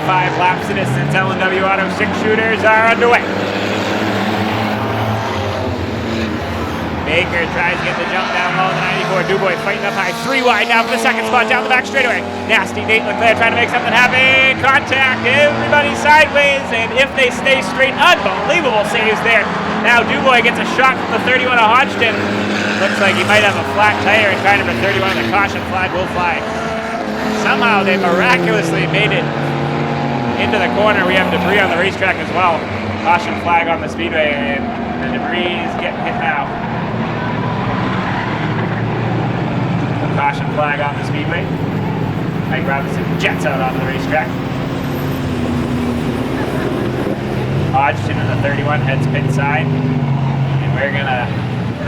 5 laps in distance. L&W Auto 6 shooters are underway. Baker tries to get the jump down low in the 94. Dubois fighting up high. 3 wide now for the second spot down the back straightaway. Nasty Nate Leclerc trying to make something happen. Contact. Everybody sideways. And if they stay straight, unbelievable saves there. Now Dubois gets a shot from the 31 of Hodgson. Looks like he might have a flat tire, and car number 31, the caution flag will fly. Somehow they miraculously made it into the corner. We have debris on the racetrack as well. Caution flag on the Speedway, and the debris is getting hit now. Caution flag on the Speedway. Mike Robinson jets out onto the racetrack. Hodgson in the 31 heads pit side, and we're gonna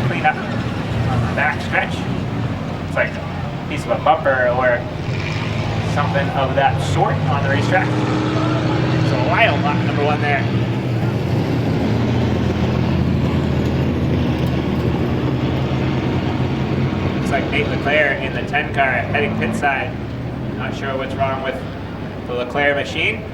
clean up on the back stretch. It's like a piece of a bumper or something of that sort on the racetrack. So wild lap number 1 there. Looks like Nate Leclerc in the 10 car heading pit side. Not sure what's wrong with the Leclerc machine.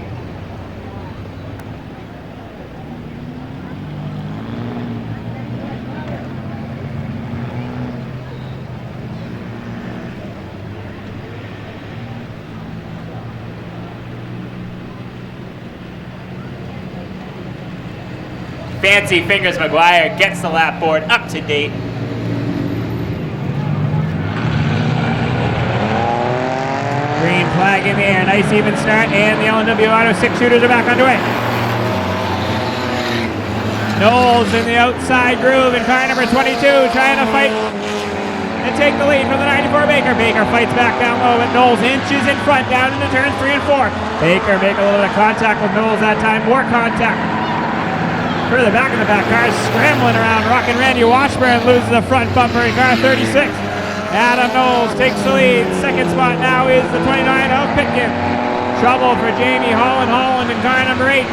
Fancy Fingers McGuire gets the lap board up to date. Green flag in the air, nice even start, and the L&W Auto 6 shooters are back underway. Knowles in the outside groove in car number 22, trying to fight and take the lead from the 94 Baker. Baker fights back down low, but Knowles inches in front down into turns 3 and 4. Baker make a little bit of contact with Knowles that time, more contact. Further back in the back, cars scrambling around. Rockin' Randy Washburn loses the front bumper in car 36. Adam Knowles takes the lead. Second spot now is the 29 of Pitkin. Trouble for Jamie Holland in car number 8.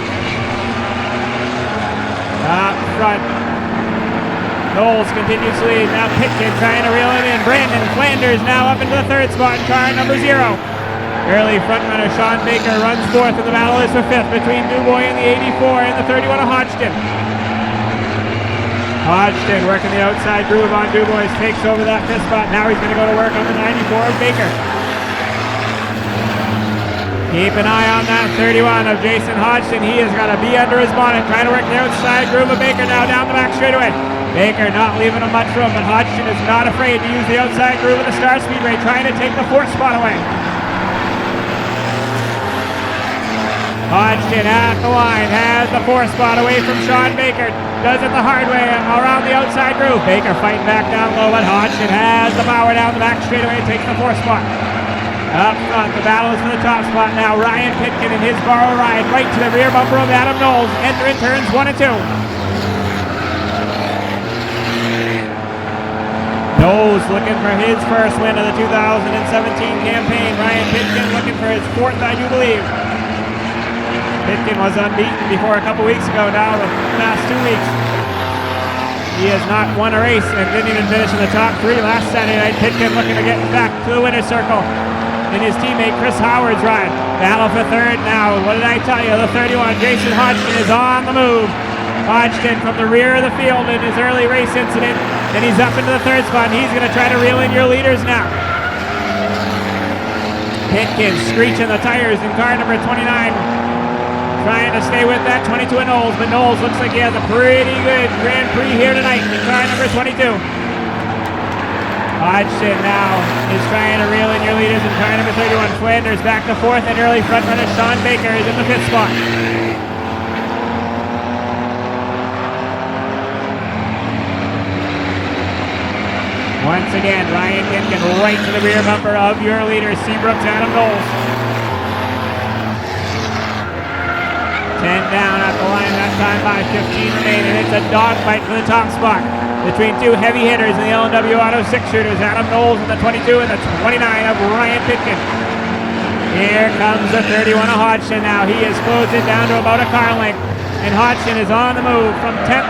Up front, Knowles continues to lead. Now Pitkin trying to reel it in. Brandon Flanders now up into the 3rd spot in car number 0. Early frontrunner Sean Baker runs 4th, and the battle is for 5th between Dubois and the 84 and the 31 of Hodgson. Hodgson working the outside groove on Dubois, takes over that 5th spot. Now he's going to go to work on the 94 of Baker. Keep an eye on that 31 of Jason Hodgson. He has got a bee under his bonnet, trying to work the outside groove of Baker now down the back straightaway. Baker not leaving him much room, but Hodgson is not afraid to use the outside groove of the Star Speedway, trying to take the 4th spot away. Hodgson at the line, has the 4th spot away from Sean Baker. Does it the hard way around the outside groove. Baker fighting back down low, but Hodgson has the power down the back straightaway, takes the 4th spot. Up front, the battle is for the top spot now. Ryan Pitkin in his borrow ride right to the rear bumper of Adam Knowles. Entering turns 1 and 2. Knowles looking for his first win of the 2017 campaign. Ryan Pitkin looking for his 4th, I do believe. Pitkin was unbeaten before a couple weeks ago. Now the last 2 weeks he has not won a race and didn't even finish in the top 3 last Saturday night. Pitkin looking to get back to the winner's circle in his teammate Chris Howard's ride. Battle for 3rd now. What did I tell you? The 31, Jason Hodgson, is on the move. Hodgson from the rear of the field in his early race incident. Then he's up into the 3rd spot, and he's going to try to reel in your leaders now. Pitkin screeching the tires in car number 29. Trying to stay with that 22 of Knowles, but Knowles looks like he has a pretty good Grand Prix here tonight in car number 22. Hodgson now is trying to reel in your leaders in car number 31. Flanders back to 4th, and early front runner Sean Baker is in the 5th spot. Once again, Ryan Pitkin right to the rear bumper of your leader, Seabrook's Adam Knowles. 10 down at the line that time by 15 remaining. It's a dogfight for the top spot between 2 heavy hitters in the L&W Auto 6 shooters. Adam Knowles in the 22 and the 29 of Ryan Pitkin. Here comes the 31 of Hodgson now. He has closed it down to about a car length. And Hodgson is on the move from 10th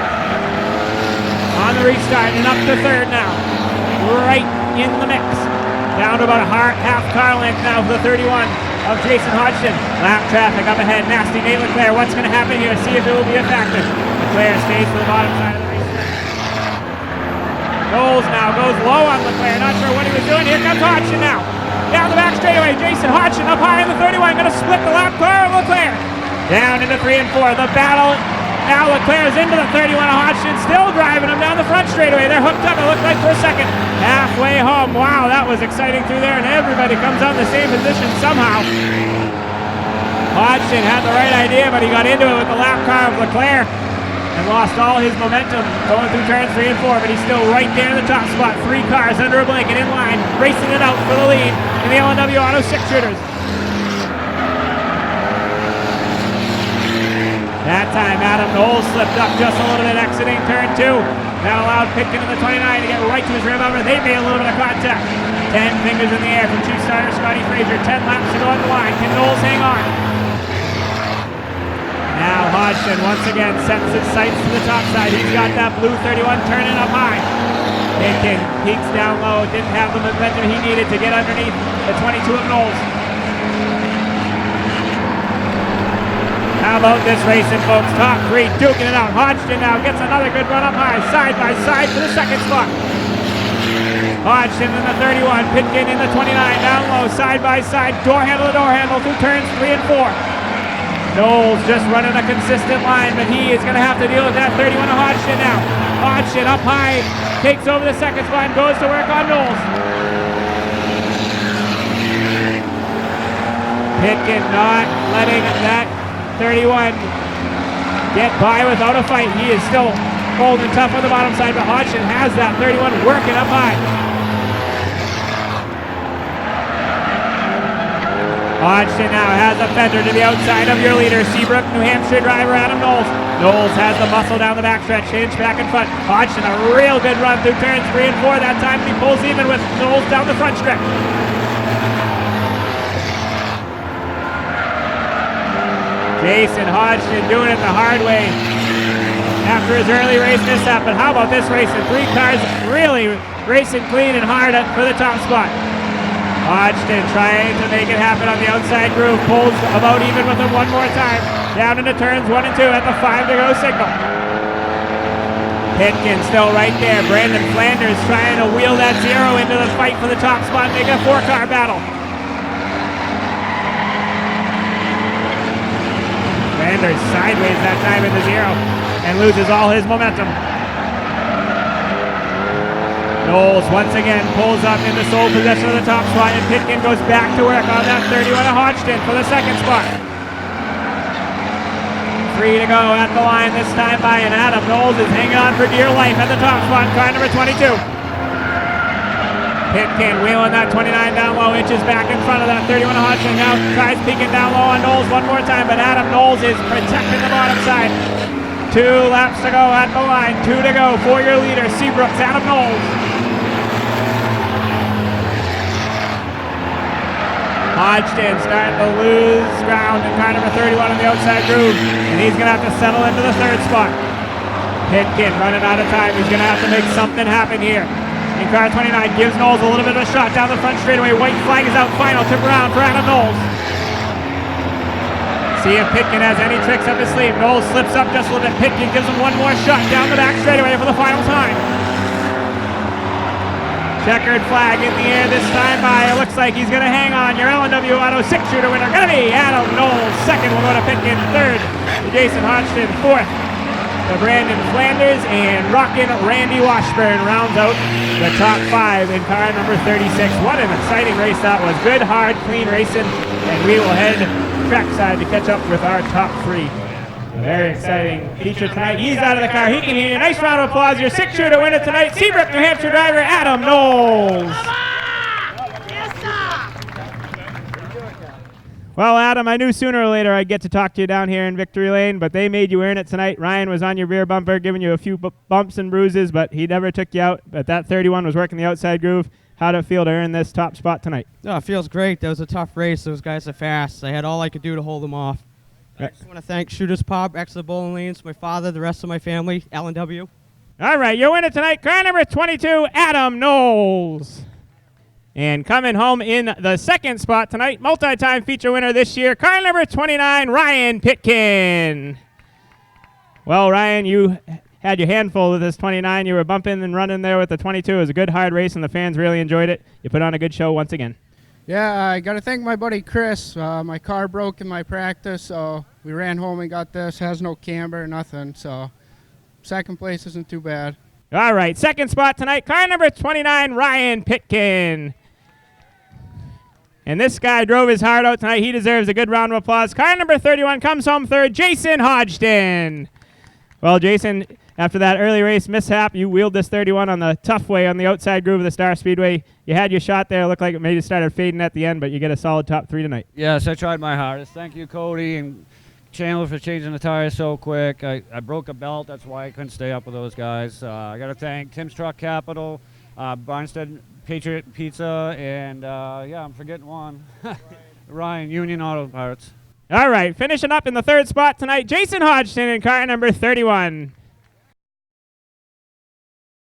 on the restart and up to 3rd now. Right in the mix. Down to about a half car length now for the 31 of Jason Hodgson. Lap traffic up ahead. Nasty Nate Leclerc. What's going to happen here? See if it will be a factor. Leclerc stays to the bottom side of the race. Knowles now goes low on Leclerc. Not sure what he was doing. Here comes Hodgson now. Down the back straightaway. Jason Hodgson up high in the 31. Going to split the lap car of Leclerc. Down into 3 and 4. The battle. Now Leclerc's into the 31. Hodgson still driving him down the front straightaway. They're hooked up, it looked like, for a second. Halfway home. Wow, that was exciting through there, and everybody comes on the same position somehow. Hodgson had the right idea, but he got into it with the lap car of Leclerc and lost all his momentum going through turns 3 and 4, but he's still right there in the top spot. 3 cars under a blanket in line, racing it out for the lead in the L&W Auto 6-shooters. That time, Adam Knowles slipped up just a little bit exiting turn 2. That allowed Pitkin in the 29 to get right to his rear bumper. They made a little bit of contact. 10 fingers in the air from chief starter Scotty Fraser. 10 laps to go on the line. Can Knowles hang on? Now Hodgson once again sets his sights to the top side. He's got that blue 31 turning up high. Pitkin peaks down low. Didn't have the momentum he needed to get underneath the 22 of Knowles. How about this racing, folks? Top 3 duking it out. Hodgson now gets another good run up high, side by side for the second spot. Hodgson in the 31, Pitkin in the 29, down low, side by side, door handle to door handle through turns 3 and 4. Knowles just running a consistent line, but he is going to have to deal with that 31 of Hodgson now. Hodgson up high, takes over the second spot and goes to work on Knowles. Pitkin not letting that 31 get by without a fight. He is still holding tough on the bottom side, but Hodgson has that 31 working up high. Hodgson now has a fender to the outside of your leader, Seabrook, New Hampshire driver Adam Knowles. Knowles has the muscle down the backstretch, change back in front. Hodgson a real good run through turns 3 and 4. That time he pulls even with Knowles down the front stretch. Jason Hodgson doing it the hard way after his early race mishap. But how about this racing? 3 cars really racing clean and hard for the top spot. Hodgson trying to make it happen on the outside groove. Pulls about even with him one more time. Down into turns 1 and 2 at the 5 to go signal. Pitkin still right there. Brandon Flanders trying to wheel that 0 into the fight for the top spot and make a 4-car battle. Flanders sideways that time in the 0 and loses all his momentum. Knowles once again pulls up into sole possession of the top spot, and Pitkin goes back to work on that 31 of Hodgson for the second spot. 3 to go at the line this time by, and Adam Knowles is hanging on for dear life at the top spot, car number 22. Pitkin wheeling that 29 down low, inches back in front of that 31 of Hodgson. Now tries peeking down low on Knowles one more time, but Adam Knowles is protecting the bottom side. 2 laps to go at the line, 2 to go for your leader, Seabrooks, Adam Knowles. Hodgson starting to lose ground in car number 31 on the outside groove, and he's going to have to settle into the 3rd spot. Pitkin running out of time. He's going to have to make something happen here. In car 29 gives Knowles a little bit of a shot down the front straightaway. White flag is out, final tip around for Adam Knowles. See if Pitkin has any tricks up his sleeve. Knowles slips up just a little bit. Pitkin gives him one more shot down the back straightaway for the final time. Checkered flag in the air this time by. It looks like he's going to hang on. Your L&W Auto 6-shooter winner going to be Adam Knowles. 2nd will go to Pitkin. 3rd to Jason Hodgson. 4th to Brandon Flanders, and rockin' Randy Washburn rounds out the top 5 in car number 36. What an exciting race that was. Good, hard, clean racing, and we will head trackside to catch up with our top 3. A very exciting feature tonight. He's out of the car. He can hear you. Nice round of applause. Your 6-shooter winner tonight, Seabrook, New Hampshire driver Adam Knowles. Well, Adam, I knew sooner or later I'd get to talk to you down here in Victory Lane, but they made you earn it tonight. Ryan was on your rear bumper, giving you a few bumps and bruises, but he never took you out. But that 31 was working the outside groove. How did it feel to earn this top spot tonight? Oh, it feels great. That was a tough race. Those guys are fast. I had all I could do to hold them off. I just want to thank Shooters Pub, Exeter Bowling Lanes, my father, the rest of my family, L&W. All right, your winner tonight, car number 22, Adam Knowles. And coming home in the second spot tonight, multi-time feature winner this year, car number 29, Ryan Pitkin. Well, Ryan, you had your handful of this 29. You were bumping and running there with the 22. It was a good, hard race, and the fans really enjoyed it. You put on a good show once again. Yeah, I got to thank my buddy Chris. My car broke in my practice, so we ran home and got this. Has no camber, nothing, so second place isn't too bad. All right, second spot tonight, car number 29, Ryan Pitkin. And this guy drove his heart out tonight. He deserves a good round of applause. Car number 31 comes home third, Jason Hodgson. Well, Jason, after that early race mishap, you wheeled this 31 on the tough way on the outside groove of the Star Speedway. You had your shot there. It looked like it maybe started fading at the end, but you get a solid top 3 tonight. Yes, I tried my hardest. Thank you, Cody and Chandler, for changing the tires so quick. I broke a belt. That's why I couldn't stay up with those guys. I got to thank Tim's Truck Capital, Barnstead Patriot Pizza, and yeah, I'm forgetting one. Ryan, Union Auto Parts. All right, finishing up in the third spot tonight, Jason Hodgson in car number 31.